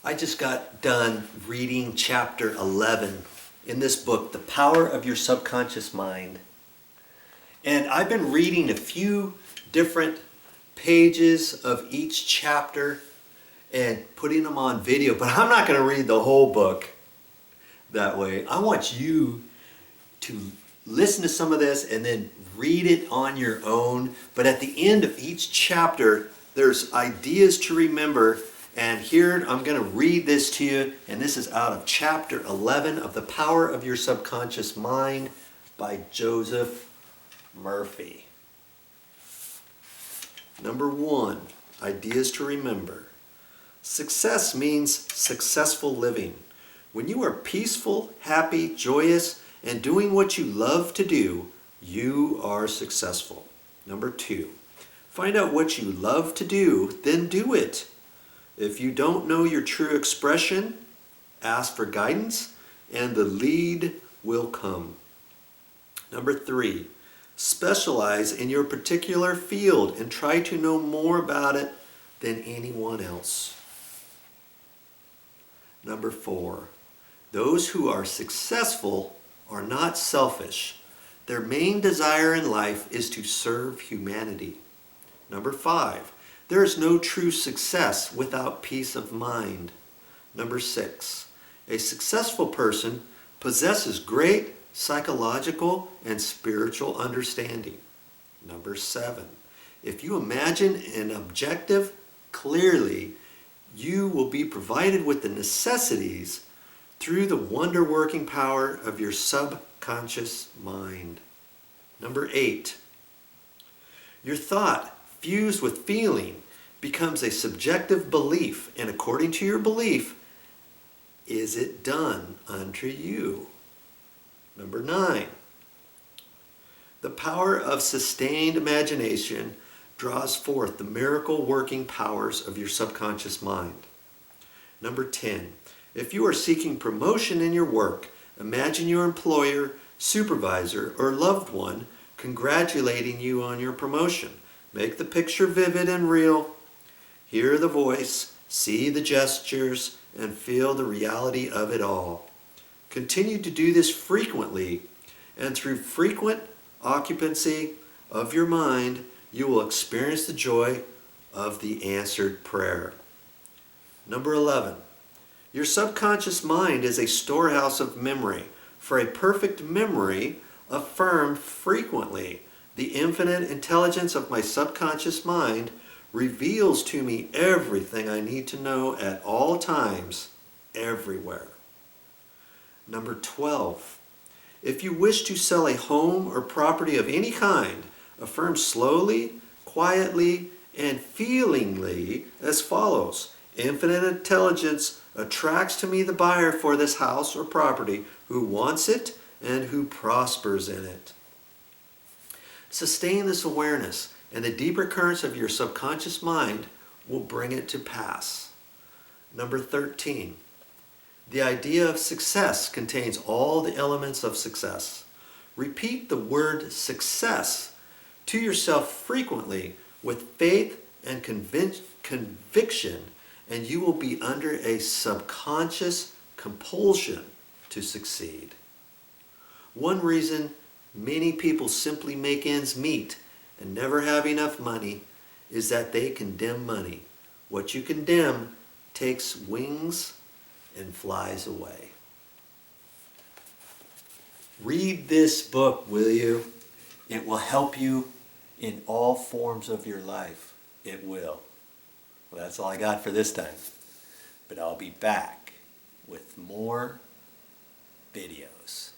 I just got done reading chapter 11 in this book, The Power of Your Subconscious Mind. And I've been reading a few different pages of each chapter and putting them on video, but I'm not going to read the whole book that way. I want you to listen to some of this and then read it on your own. But at the end of each chapter, there's ideas to remember. And here I'm going to read this to you. And this is out of chapter 11 of The Power of Your Subconscious Mind by Joseph Murphy. Number 1, ideas to remember. Success means successful living. When you are peaceful, happy, joyous, and doing what you love to do, you are successful. Number 2, find out what you love to do, then do it. If you don't know your true expression, ask for guidance, and the lead will come. Number 3, specialize in your particular field and try to know more about it than anyone else. Number 4, those who are successful are not selfish. Their main desire in life is to serve humanity. Number 5, there is no true success without peace of mind. Number 6, a successful person possesses great psychological and spiritual understanding. Number 7, if you imagine an objective clearly, you will be provided with the necessities through the wonder-working power of your subconscious mind. Number 8, your thought fused with feeling becomes a subjective belief, and according to your belief, is it done unto you? Number 9, the power of sustained imagination draws forth the miracle-working powers of your subconscious mind. Number 10, if you are seeking promotion in your work, imagine your employer, supervisor, or loved one congratulating you on your promotion. Make the picture vivid and real. Hear the voice, see the gestures, and feel the reality of it all. Continue to do this frequently, and through frequent occupancy of your mind, you will experience the joy of the answered prayer. Number 11, your subconscious mind is a storehouse of memory. For a perfect memory, affirmed frequently, the infinite intelligence of my subconscious mind reveals to me everything I need to know at all times, everywhere. Number 12, if you wish to sell a home or property of any kind, affirm slowly, quietly, and feelingly as follows. Infinite intelligence attracts to me the buyer for this house or property who wants it and who prospers in it. Sustain this awareness, and the deeper currents of your subconscious mind will bring it to pass. Number 13, the idea of success contains all the elements of success. Repeat the word success to yourself frequently with faith and conviction, and you will be under a subconscious compulsion to succeed. One reason many people simply make ends meet and never have enough money is that they condemn money. What you condemn takes wings and flies away. Read this book, will you? It will help you in all forms of your life. It will. Well, that's all I got for this time. But I'll be back with more videos.